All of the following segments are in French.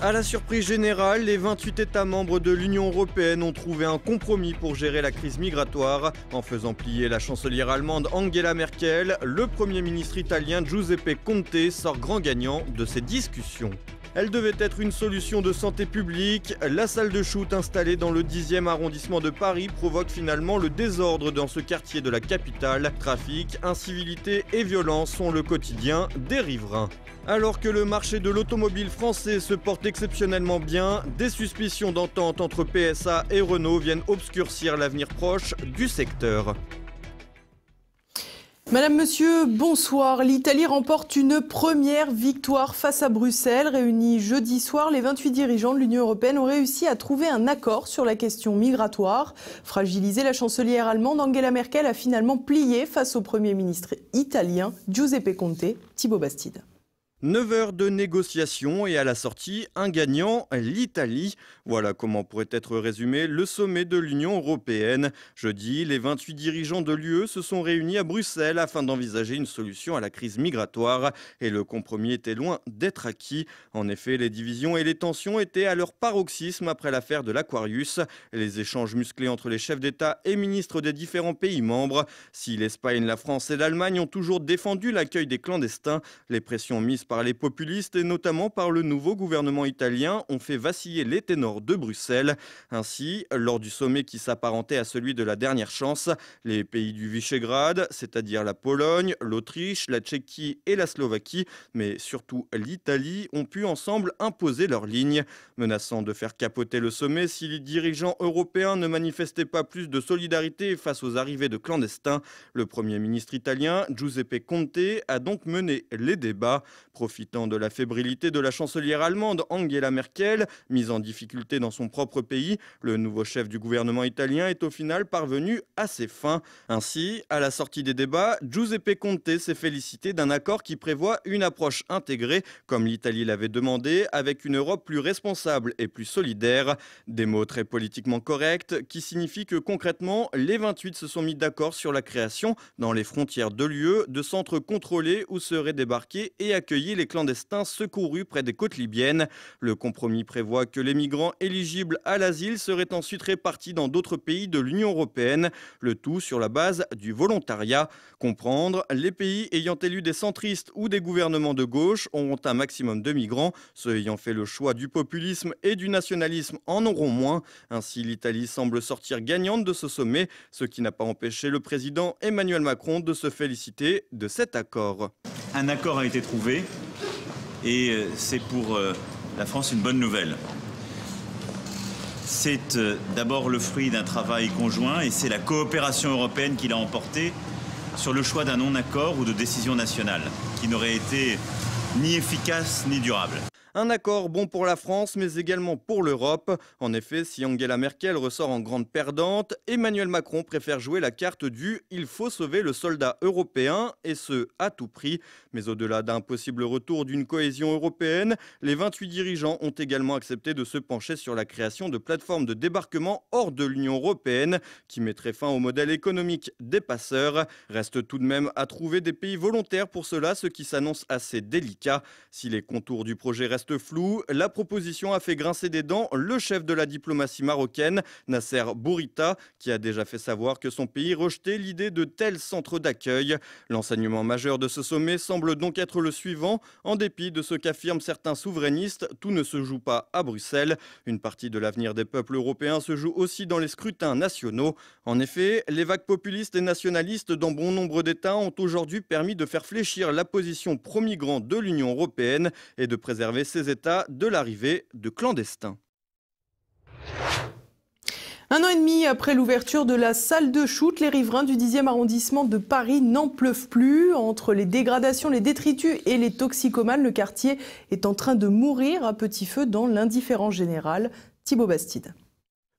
À la surprise générale, les 28 États membres de l'Union européenne ont trouvé un compromis pour gérer la crise migratoire. En faisant plier la chancelière allemande Angela Merkel, le Premier ministre italien Giuseppe Conte sort grand gagnant de ces discussions. Elle devait être une solution de santé publique. La salle de shoot installée dans le 10e arrondissement de Paris provoque finalement le désordre dans ce quartier de la capitale. Trafic, incivilité et violence sont le quotidien des riverains. Alors que le marché de l'automobile français se porte exceptionnellement bien, des suspicions d'entente entre PSA et Renault viennent obscurcir l'avenir proche du secteur. Madame, monsieur, bonsoir. L'Italie remporte une première victoire face à Bruxelles. Réunis jeudi soir, les 28 dirigeants de l'Union européenne ont réussi à trouver un accord sur la question migratoire. Fragilisée, la chancelière allemande Angela Merkel a finalement plié face au Premier ministre italien Giuseppe Conte. Thibaut Bastide. 9 heures de négociations et à la sortie, un gagnant, l'Italie. Voilà comment pourrait être résumé le sommet de l'Union européenne. Jeudi, les 28 dirigeants de l'UE se sont réunis à Bruxelles afin d'envisager une solution à la crise migratoire. Et le compromis était loin d'être acquis. En effet, les divisions et les tensions étaient à leur paroxysme après l'affaire de l'Aquarius. Les échanges musclés entre les chefs d'État et ministres des différents pays membres. Si l'Espagne, la France et l'Allemagne ont toujours défendu l'accueil des clandestins, les pressions mises par les populistes et notamment par le nouveau gouvernement italien ont fait vaciller les ténors de Bruxelles. Ainsi, lors du sommet qui s'apparentait à celui de la dernière chance, les pays du Visegrad, c'est-à-dire la Pologne, l'Autriche, la Tchéquie et la Slovaquie, mais surtout l'Italie, ont pu ensemble imposer leur ligne, menaçant de faire capoter le sommet si les dirigeants européens ne manifestaient pas plus de solidarité face aux arrivées de clandestins. Le Premier ministre italien, Giuseppe Conte, a donc mené les débats. Profitant de la fébrilité de la chancelière allemande Angela Merkel, mise en difficulté dans son propre pays, le nouveau chef du gouvernement italien est au final parvenu à ses fins. Ainsi, à la sortie des débats, Giuseppe Conte s'est félicité d'un accord qui prévoit une approche intégrée, comme l'Italie l'avait demandé, avec une Europe plus responsable et plus solidaire. Des mots très politiquement corrects qui signifient que concrètement, les 28 se sont mis d'accord sur la création, dans les frontières de l'UE, de centres contrôlés où seraient débarqués et accueillis les clandestins secourus près des côtes libyennes. Le compromis prévoit que les migrants éligibles à l'asile seraient ensuite répartis dans d'autres pays de l'Union européenne, le tout sur la base du volontariat. Comprendre, les pays ayant élu des centristes ou des gouvernements de gauche auront un maximum de migrants, ceux ayant fait le choix du populisme et du nationalisme en auront moins. Ainsi, l'Italie semble sortir gagnante de ce sommet, ce qui n'a pas empêché le président Emmanuel Macron de se féliciter de cet accord. Un accord a été trouvé et c'est pour la France une bonne nouvelle. C'est d'abord le fruit d'un travail conjoint et c'est la coopération européenne qui l'a emporté sur le choix d'un non-accord ou de décision nationale qui n'aurait été ni efficace ni durable. Un accord bon pour la France, mais également pour l'Europe. En effet, si Angela Merkel ressort en grande perdante, Emmanuel Macron préfère jouer la carte du « il faut sauver le soldat européen » et ce, à tout prix. Mais au-delà d'un possible retour d'une cohésion européenne, les 28 dirigeants ont également accepté de se pencher sur la création de plateformes de débarquement hors de l'Union européenne qui mettraient fin au modèle économique des passeurs. Reste tout de même à trouver des pays volontaires pour cela, ce qui s'annonce assez délicat. Si les contours du projet restent flou, la proposition a fait grincer des dents le chef de la diplomatie marocaine, Nasser Bourita, qui a déjà fait savoir que son pays rejetait l'idée de tels centres d'accueil. L'enseignement majeur de ce sommet semble donc être le suivant. En dépit de ce qu'affirment certains souverainistes, tout ne se joue pas à Bruxelles. Une partie de l'avenir des peuples européens se joue aussi dans les scrutins nationaux. En effet, les vagues populistes et nationalistes dans bon nombre d'États ont aujourd'hui permis de faire fléchir la position pro-migrants de l'Union européenne et de préserver ces États de l'arrivée de clandestins. Un an et demi après l'ouverture de la salle de shoot, les riverains du 10e arrondissement de Paris n'en pleuvent plus. Entre les dégradations, les détritus et les toxicomanes, le quartier est en train de mourir à petit feu dans l'indifférence générale. Thibaut Bastide.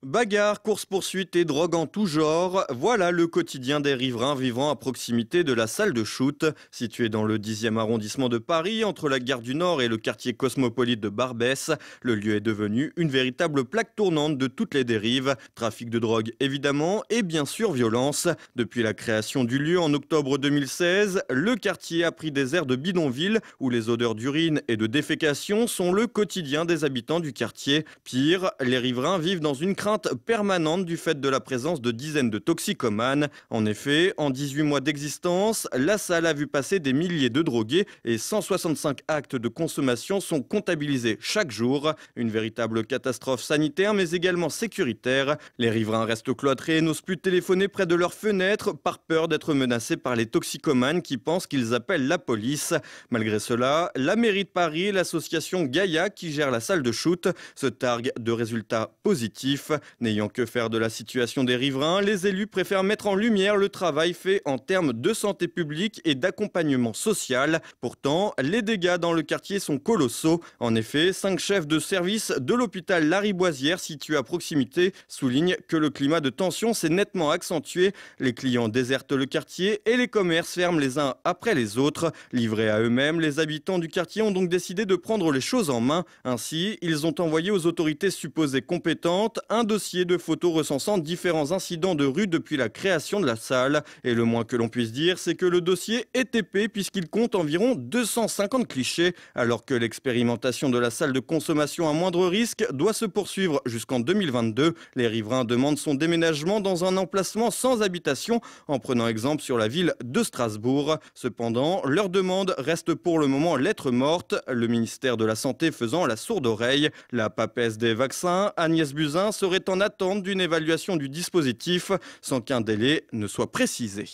Bagarres, courses-poursuites et drogue en tout genre, voilà le quotidien des riverains vivant à proximité de la salle de shoot. Située dans le 10e arrondissement de Paris, entre la gare du Nord et le quartier cosmopolite de Barbès, le lieu est devenu une véritable plaque tournante de toutes les dérives. Trafic de drogue évidemment et bien sûr violence. Depuis la création du lieu en octobre 2016, le quartier a pris des airs de bidonville où les odeurs d'urine et de défécation sont le quotidien des habitants du quartier. Pire, les riverains vivent dans une crainte permanente du fait de la présence de dizaines de toxicomanes. En effet, en 18 mois d'existence, la salle a vu passer des milliers de drogués et 165 actes de consommation sont comptabilisés chaque jour. Une véritable catastrophe sanitaire mais également sécuritaire. Les riverains restent cloîtrés et n'osent plus téléphoner près de leurs fenêtres par peur d'être menacés par les toxicomanes qui pensent qu'ils appellent la police. Malgré cela, la mairie de Paris et l'association Gaïa qui gère la salle de shoot se targuent de résultats positifs. N'ayant que faire de la situation des riverains, les élus préfèrent mettre en lumière le travail fait en termes de santé publique et d'accompagnement social. Pourtant, les dégâts dans le quartier sont colossaux. En effet, 5 chefs de service de l'hôpital Lariboisière situé à proximité soulignent que le climat de tension s'est nettement accentué. Les clients désertent le quartier et les commerces ferment les uns après les autres. Livrés à eux-mêmes, les habitants du quartier ont donc décidé de prendre les choses en main. Ainsi, ils ont envoyé aux autorités supposées compétentes un dossier de photos recensant différents incidents de rue depuis la création de la salle. Et le moins que l'on puisse dire, c'est que le dossier est épais puisqu'il compte environ 250 clichés, alors que l'expérimentation de la salle de consommation à moindre risque doit se poursuivre jusqu'en 2022. Les riverains demandent son déménagement dans un emplacement sans habitation, en prenant exemple sur la ville de Strasbourg. Cependant, leur demande reste pour le moment lettre morte, le ministère de la Santé faisant la sourde oreille. La papesse des vaccins, Agnès Buzyn, serait en attente d'une évaluation du dispositif sans qu'un délai ne soit précisé.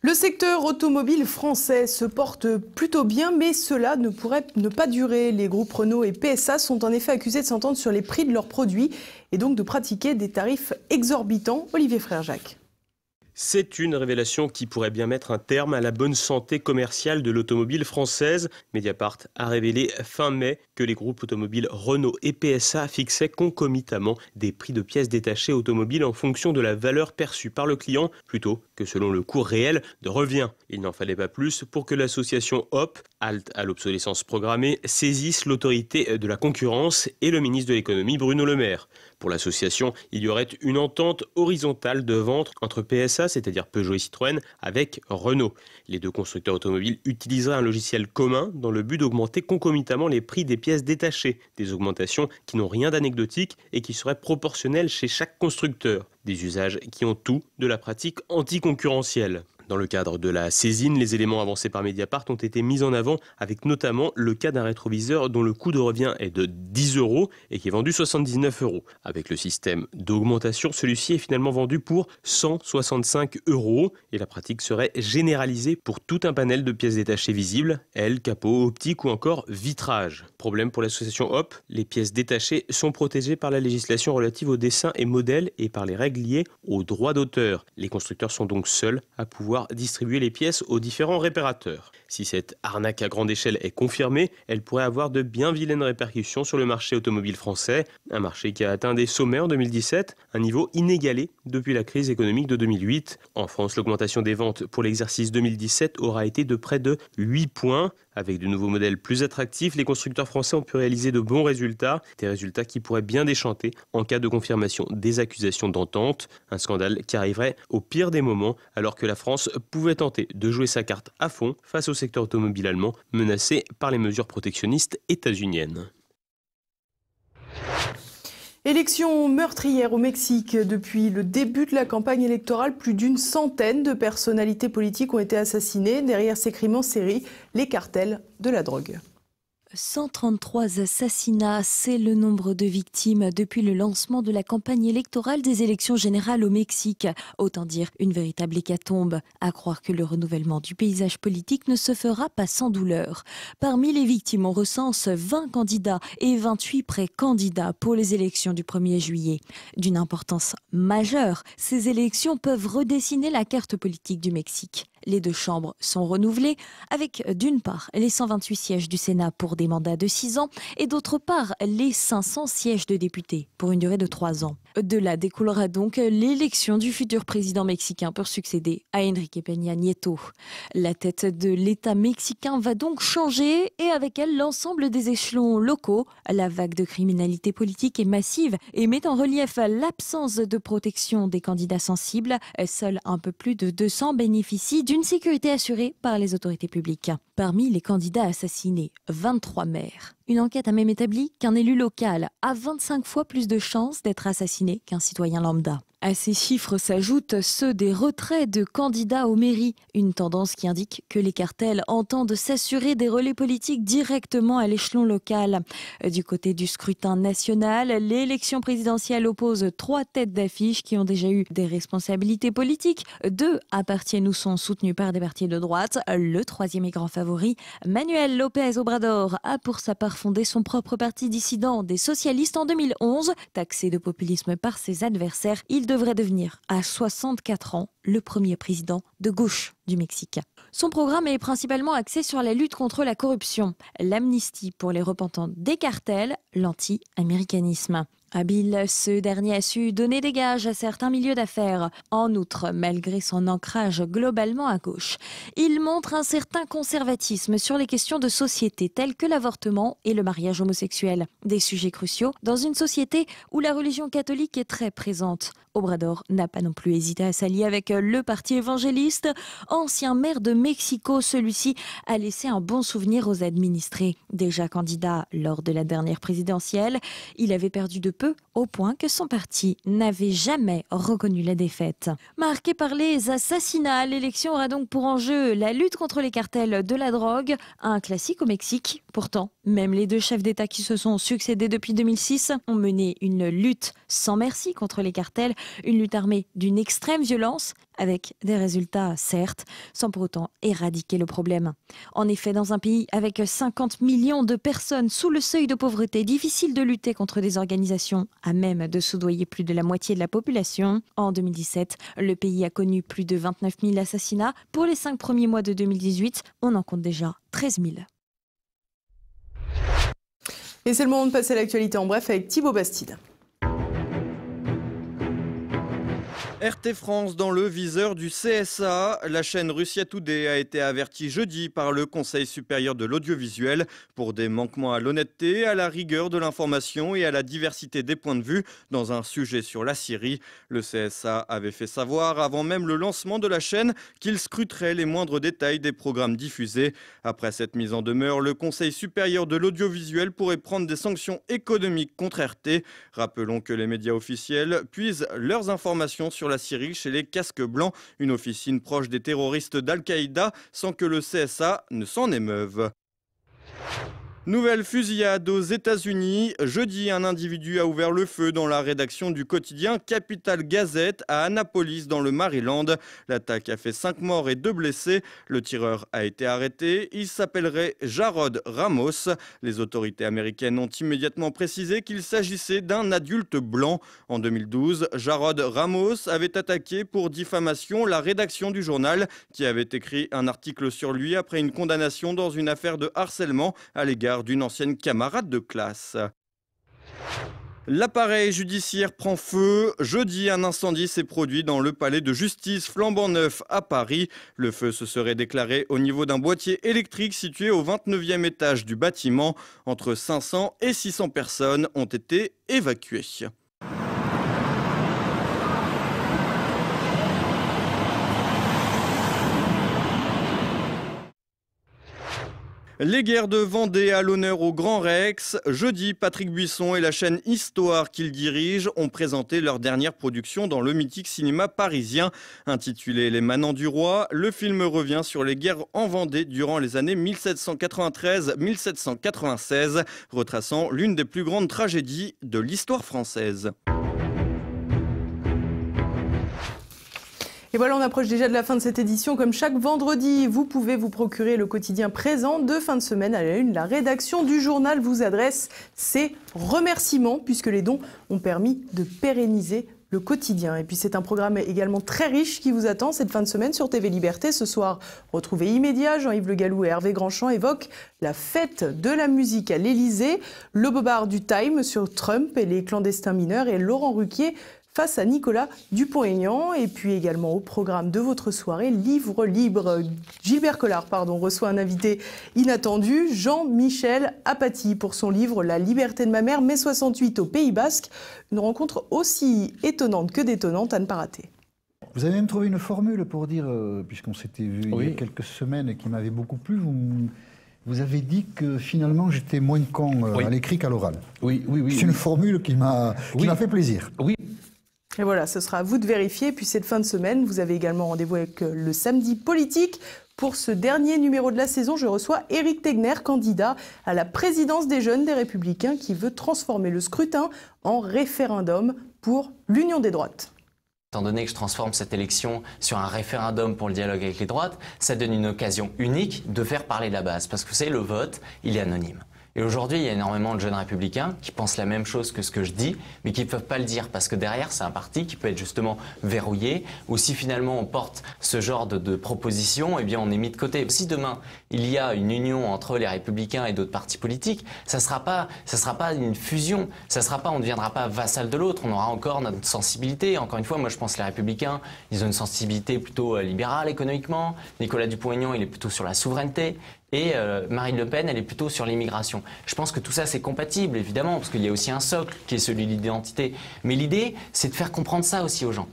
Le secteur automobile français se porte plutôt bien, mais cela ne pourrait ne pas durer. Les groupes Renault et PSA sont en effet accusés de s'entendre sur les prix de leurs produits et donc de pratiquer des tarifs exorbitants. Olivier Frère-Jacques. C'est une révélation qui pourrait bien mettre un terme à la bonne santé commerciale de l'automobile française. Mediapart a révélé fin mai que les groupes automobiles Renault et PSA fixaient concomitamment des prix de pièces détachées automobiles en fonction de la valeur perçue par le client, plutôt que selon le coût réel de revient. Il n'en fallait pas plus pour que l'association HOP, Halte à l'obsolescence programmée, saisisse l'autorité de la concurrence et le ministre de l'économie Bruno Le Maire. Pour l'association, il y aurait une entente horizontale de vente entre PSA, c'est-à-dire Peugeot et Citroën, avec Renault. Les deux constructeurs automobiles utiliseraient un logiciel commun dans le but d'augmenter concomitamment les prix des pièces détachées, des augmentations qui n'ont rien d'anecdotique et qui seraient proportionnelles chez chaque constructeur. Des usages qui ont tout de la pratique anticoncurrentielle. Dans le cadre de la saisine, les éléments avancés par Mediapart ont été mis en avant avec notamment le cas d'un rétroviseur dont le coût de revient est de 10 € et qui est vendu 79 €. Avec le système d'augmentation, celui-ci est finalement vendu pour 165 € et la pratique serait généralisée pour tout un panel de pièces détachées visibles, ailes, capot, optique ou encore vitrage. Problème pour l'association HOP, les pièces détachées sont protégées par la législation relative aux dessins et modèles et par les règles liées aux droits d'auteur. Les constructeurs sont donc seuls à pouvoir distribuer les pièces aux différents réparateurs. Si cette arnaque à grande échelle est confirmée, elle pourrait avoir de bien vilaines répercussions sur le marché automobile français, un marché qui a atteint des sommets en 2017, un niveau inégalé depuis la crise économique de 2008. En France, l'augmentation des ventes pour l'exercice 2017 aura été de près de 8 points. Avec de nouveaux modèles plus attractifs, les constructeurs français ont pu réaliser de bons résultats, des résultats qui pourraient bien déchanter en cas de confirmation des accusations d'entente, un scandale qui arriverait au pire des moments alors que la France pouvait tenter de jouer sa carte à fond face au secteur automobile allemand menacé par les mesures protectionnistes états-uniennes. Élection meurtrière au Mexique. Depuis le début de la campagne électorale, plus d'une centaine de personnalités politiques ont été assassinées. Derrière ces crimes en série, les cartels de la drogue. 133 assassinats, c'est le nombre de victimes depuis le lancement de la campagne électorale des élections générales au Mexique. Autant dire une véritable hécatombe. À croire que le renouvellement du paysage politique ne se fera pas sans douleur. Parmi les victimes, on recense 20 candidats et 28 pré-candidats pour les élections du 1er juillet. D'une importance majeure, ces élections peuvent redessiner la carte politique du Mexique. les deux chambres sont renouvelées avec d'une part les 128 sièges du Sénat pour des mandats de 6 ans et d'autre part les 500 sièges de députés pour une durée de 3 ans. De là découlera donc l'élection du futur président mexicain pour succéder à Enrique Peña Nieto. La tête de l'État mexicain va donc changer et avec elle l'ensemble des échelons locaux. La vague de criminalité politique est massive et met en relief l'absence de protection des candidats sensibles. Seuls un peu plus de 200 bénéficient d'une sécurité assurée par les autorités publiques. Parmi les candidats assassinés, 23 maires. Une enquête a même établi qu'un élu local a 25 fois plus de chances d'être assassiné qu'un citoyen lambda. À ces chiffres s'ajoutent ceux des retraits de candidats aux mairies, une tendance qui indique que les cartels entendent s'assurer des relais politiques directement à l'échelon local. Du côté du scrutin national, l'élection présidentielle oppose 3 têtes d'affiche qui ont déjà eu des responsabilités politiques. 2 appartiennent ou sont soutenus par des partis de droite. Le 3e et grand favori, Manuel López Obrador, a pour sa part fondé son propre parti dissident des socialistes en 2011. Taxé de populisme par ses adversaires, il devrait devenir, à 64 ans, le premier président de gauche du Mexique. Son programme est principalement axé sur la lutte contre la corruption, l'amnistie pour les repentants des cartels, l'anti-américanisme. Habile, ce dernier a su donner des gages à certains milieux d'affaires. En outre, malgré son ancrage globalement à gauche, il montre un certain conservatisme sur les questions de société telles que l'avortement et le mariage homosexuel. Des sujets cruciaux dans une société où la religion catholique est très présente. Obrador n'a pas non plus hésité à s'allier avec le parti évangéliste. Ancien maire de Mexico, celui-ci a laissé un bon souvenir aux administrés. Déjà candidat lors de la dernière présidentielle, il avait perdu de peu au point que son parti n'avait jamais reconnu la défaite. Marqué par les assassinats, l'élection aura donc pour enjeu la lutte contre les cartels de la drogue, un classique au Mexique. Pourtant, même les 2 chefs d'État qui se sont succédés depuis 2006 ont mené une lutte sans merci contre les cartels, une lutte armée d'une extrême violence, avec des résultats certes, sans pour autant éradiquer le problème. En effet, dans un pays avec 50 millions de personnes sous le seuil de pauvreté, difficile de lutter contre des organisations à même de soudoyer plus de la moitié de la population. En 2017, le pays a connu plus de 29 000 assassinats. Pour les 5 premiers mois de 2018, on en compte déjà 13 000. Et c'est le moment de passer à l'actualité en bref avec Thibaut Bastide. RT France dans le viseur du CSA. La chaîne Russia Today a été avertie jeudi par le Conseil supérieur de l'audiovisuel pour des manquements à l'honnêteté, à la rigueur de l'information et à la diversité des points de vue dans un sujet sur la Syrie. Le CSA avait fait savoir avant même le lancement de la chaîne qu'il scruterait les moindres détails des programmes diffusés. Après cette mise en demeure, le Conseil supérieur de l'audiovisuel pourrait prendre des sanctions économiques contre RT. Rappelons que les médias officiels puisent leurs informations sur la Syrie chez les casques blancs, une officine proche des terroristes d'Al-Qaïda, sans que le CSA ne s'en émeuve. Nouvelle fusillade aux États-Unis. Jeudi, un individu a ouvert le feu dans la rédaction du quotidien Capital Gazette à Annapolis, dans le Maryland. L'attaque a fait 5 morts et 2 blessés. Le tireur a été arrêté. Il s'appellerait Jarod Ramos. Les autorités américaines ont immédiatement précisé qu'il s'agissait d'un adulte blanc. En 2012, Jarod Ramos avait attaqué pour diffamation la rédaction du journal qui avait écrit un article sur lui après une condamnation dans une affaire de harcèlement à l'égard d'une ancienne camarade de classe. L'appareil judiciaire prend feu. Jeudi, un incendie s'est produit dans le palais de justice flambant neuf à Paris. Le feu se serait déclaré au niveau d'un boîtier électrique situé au 29e étage du bâtiment. Entre 500 et 600 personnes ont été évacuées. Les guerres de Vendée à l'honneur au Grand Rex. Jeudi, Patrick Buisson et la chaîne Histoire qu'il dirige ont présenté leur dernière production dans le mythique cinéma parisien. Intitulé Les Manants du Roi, le film revient sur les guerres en Vendée durant les années 1793-1796, retraçant l'une des plus grandes tragédies de l'histoire française. Et voilà, on approche déjà de la fin de cette édition. Comme chaque vendredi, vous pouvez vous procurer le quotidien présent de fin de semaine à la une. La rédaction du journal vous adresse ses remerciements puisque les dons ont permis de pérenniser le quotidien. Et puis c'est un programme également très riche qui vous attend cette fin de semaine sur TV Liberté. Ce soir, retrouvez Immédiat. Jean-Yves Le Gallou et Hervé Grandchamp évoquent la fête de la musique à l'Élysée, le bobard du Time sur Trump et les clandestins mineurs et Laurent Ruquier face à Nicolas Dupont-Aignan. Et puis également au programme de votre soirée, Livre libre. Gilbert Collard reçoit un invité inattendu, Jean-Michel Apathy, pour son livre La liberté de ma mère, mai 68 au Pays Basque. Une rencontre aussi étonnante que détonnante à ne pas rater. Vous avez même trouvé une formule pour dire, puisqu'on s'était vu il y a quelques semaines et qui m'avait beaucoup plu, vous avez dit que finalement j'étais moins con à l'écrit qu'à l'oral. Oui. C'est une formule qui m'a fait plaisir. Oui. Et voilà, ce sera à vous de vérifier. Puis cette fin de semaine, vous avez également rendez-vous avec le Samedi Politique. Pour ce dernier numéro de la saison, je reçois Éric Tegner, candidat à la présidence des Jeunes des Républicains, qui veut transformer le scrutin en référendum pour l'Union des droites. Étant donné que je transforme cette élection sur un référendum pour le dialogue avec les droites, ça donne une occasion unique de faire parler la base. Parce que vous savez, le vote, il est anonyme. Et aujourd'hui, il y a énormément de jeunes républicains qui pensent la même chose que ce que je dis, mais qui ne peuvent pas le dire parce que derrière, c'est un parti qui peut être justement verrouillé. Ou si finalement on porte ce genre de propositions, eh bien on est mis de côté. Si demain, il y a une union entre les républicains et d'autres partis politiques, ça sera pas une fusion, on ne deviendra pas vassal de l'autre, on aura encore notre sensibilité. Encore une fois, moi je pense que les républicains, ils ont une sensibilité plutôt libérale économiquement. Nicolas Dupont-Aignan, il est plutôt sur la souveraineté. Et Marine Le Pen, elle est plutôt sur l'immigration. Je pense que tout ça, c'est compatible, évidemment, parce qu'il y a aussi un socle qui est celui de l'identité. Mais l'idée, c'est de faire comprendre ça aussi aux gens.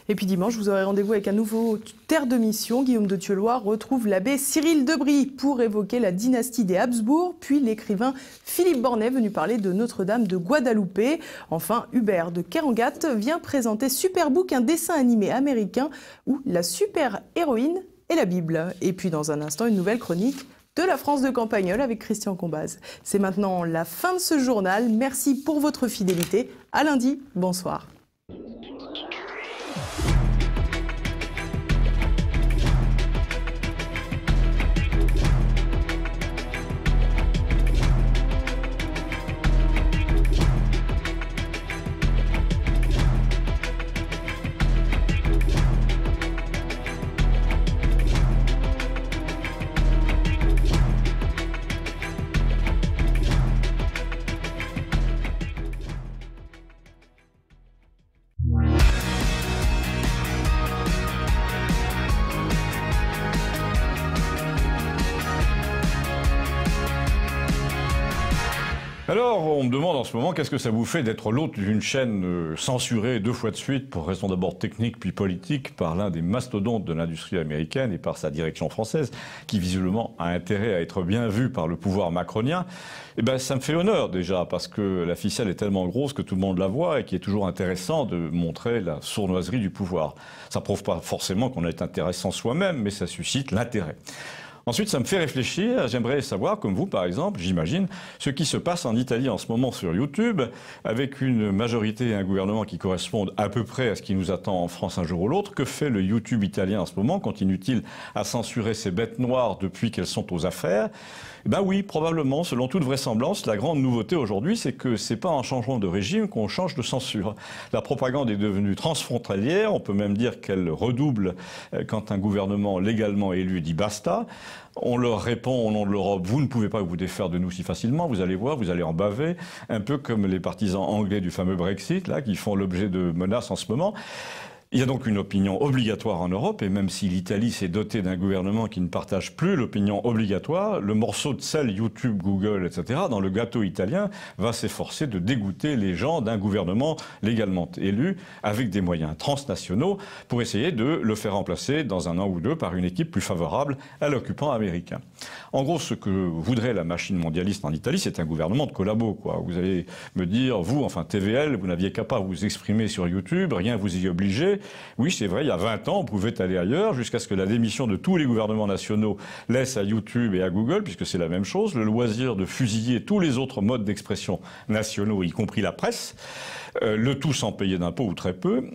Et puis dimanche, vous aurez rendez-vous avec un nouveau Terre de Mission. Guillaume de Thieulois retrouve l'abbé Cyril Debris pour évoquer la dynastie des Habsbourg, puis l'écrivain Philippe Bornet venu parler de Notre-Dame de Guadeloupe. Enfin, Hubert de Kerangat vient présenter Superbook, un dessin animé américain où la super-héroïne est la Bible. Et puis dans un instant, une nouvelle chronique de la France de Campagnole avec Christian Combaz. C'est maintenant la fin de ce journal. Merci pour votre fidélité. À lundi. Bonsoir. Alors, on me demande en ce moment, qu'est-ce que ça vous fait d'être l'hôte d'une chaîne censurée 2 fois de suite pour raisons d'abord techniques puis politiques par l'un des mastodontes de l'industrie américaine et par sa direction française, qui visiblement a intérêt à être bien vue par le pouvoir macronien? Eh ben, ça me fait honneur déjà, parce que la ficelle est tellement grosse que tout le monde la voit et qu'il est toujours intéressant de montrer la sournoiserie du pouvoir. Ça prouve pas forcément qu'on est intéressant soi-même, mais ça suscite l'intérêt. Ensuite, ça me fait réfléchir. J'aimerais savoir, comme vous par exemple, j'imagine, ce qui se passe en Italie en ce moment sur YouTube, avec une majorité et un gouvernement qui correspondent à peu près à ce qui nous attend en France un jour ou l'autre. Que fait le YouTube italien en ce moment? Continue-t-il à censurer ces bêtes noires depuis qu'elles sont aux affaires? Eh ben oui, probablement, selon toute vraisemblance. La grande nouveauté aujourd'hui, c'est que c'est pas en changeant de régime qu'on change de censure. La propagande est devenue transfrontalière. On peut même dire qu'elle redouble quand un gouvernement légalement élu dit basta. On leur répond au nom de l'Europe, vous ne pouvez pas vous défaire de nous si facilement, vous allez voir, vous allez en baver, un peu comme les partisans anglais du fameux Brexit, là, qui font l'objet de menaces en ce moment. Il y a donc une opinion obligatoire en Europe, et même si l'Italie s'est dotée d'un gouvernement qui ne partage plus l'opinion obligatoire, le morceau de sel YouTube, Google, etc., dans le gâteau italien, va s'efforcer de dégoûter les gens d'un gouvernement légalement élu, avec des moyens transnationaux, pour essayer de le faire remplacer dans un an ou deux par une équipe plus favorable à l'occupant américain. En gros, ce que voudrait la machine mondialiste en Italie, c'est un gouvernement de collabos, quoi. Vous allez me dire, vous, enfin TVL, vous n'aviez qu'à pas vous exprimer sur YouTube, rien vous y obligeait. Oui, c'est vrai, il y a 20 ans, on pouvait aller ailleurs jusqu'à ce que la démission de tous les gouvernements nationaux laisse à YouTube et à Google, puisque c'est la même chose, le loisir de fusiller tous les autres modes d'expression nationaux, y compris la presse. le tout sans payer d'impôts ou très peu.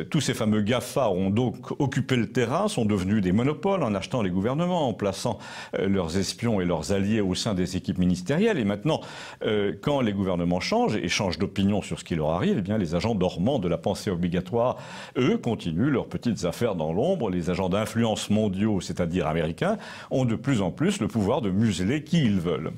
Tous ces fameux GAFA ont donc occupé le terrain, sont devenus des monopoles en achetant les gouvernements, en plaçant leurs espions et leurs alliés au sein des équipes ministérielles. Et maintenant, quand les gouvernements changent et changent d'opinion sur ce qui leur arrive, eh bien, les agents dormants de la pensée obligatoire, eux, continuent leurs petites affaires dans l'ombre. Les agents d'influence mondiaux, c'est-à-dire américains, ont de plus en plus le pouvoir de museler qui ils veulent.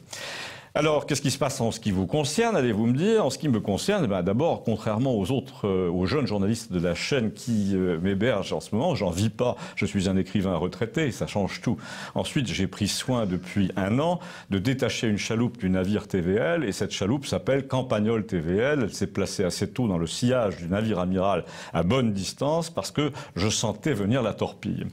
Alors, qu'est-ce qui se passe en ce qui vous concerne, allez-vous me dire? En ce qui me concerne, d'abord, contrairement aux jeunes journalistes de la chaîne qui m'hébergent en ce moment, j'en vis pas. Je suis un écrivain retraité, ça change tout. Ensuite, j'ai pris soin depuis 1 an de détacher une chaloupe du navire TVL, et cette chaloupe s'appelle Campagnol TVL. Elle s'est placée assez tôt dans le sillage du navire amiral à bonne distance parce que je sentais venir la torpille.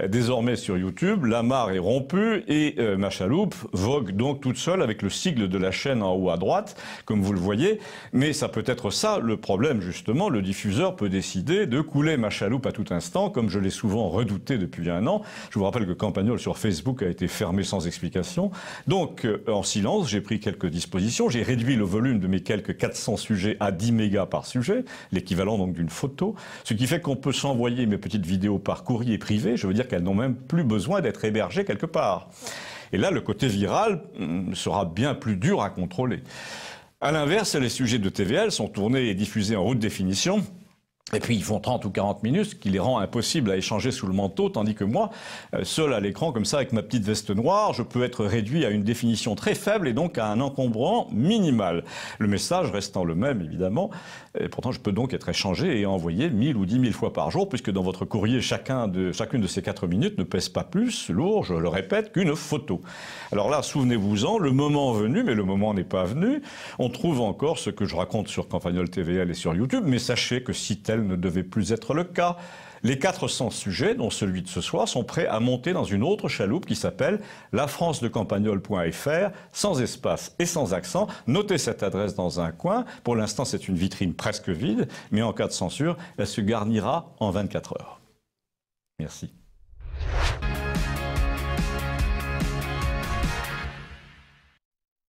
Désormais, sur YouTube, l'amarre est rompue et ma chaloupe vogue donc toute seule avec le sigle de la chaîne en haut à droite, comme vous le voyez. Mais ça peut être ça le problème, justement. Le diffuseur peut décider de couler ma chaloupe à tout instant, comme je l'ai souvent redouté depuis 1 an. Je vous rappelle que Campagnol sur Facebook a été fermé sans explication. Donc, en silence, j'ai pris quelques dispositions. J'ai réduit le volume de mes quelques 400 sujets à 10 mégas par sujet, l'équivalent donc d'une photo. Ce qui fait qu'on peut s'envoyer mes petites vidéos par courrier privé. Je veux dire qu'elles n'ont même plus besoin d'être hébergées quelque part. Et là, le côté viral sera bien plus dur à contrôler. À l'inverse, les sujets de TVL sont tournés et diffusés en haute définition. Et puis ils font 30 ou 40 minutes, ce qui les rend impossibles à échanger sous le manteau, tandis que moi, seul à l'écran, comme ça, avec ma petite veste noire, je peux être réduit à une définition très faible et donc à un encombrant minimal. Le message restant le même, évidemment, et pourtant je peux donc être échangé et envoyé 1000 ou 10 000 fois par jour, puisque dans votre courrier, chacune de ces 4 minutes ne pèse pas plus lourd, je le répète, qu'une photo. Alors là, souvenez-vous-en, le moment venu, mais le moment n'est pas venu, on trouve encore ce que je raconte sur Campagnol TVL et sur YouTube, mais sachez que si tel ne devait plus être le cas, les 400 sujets, dont celui de ce soir, sont prêts à monter dans une autre chaloupe qui s'appelle lafrancedecampagnol.fr, sans espace et sans accent. Notez cette adresse dans un coin. Pour l'instant, c'est une vitrine presque vide, mais en cas de censure, elle se garnira en 24 heures. Merci.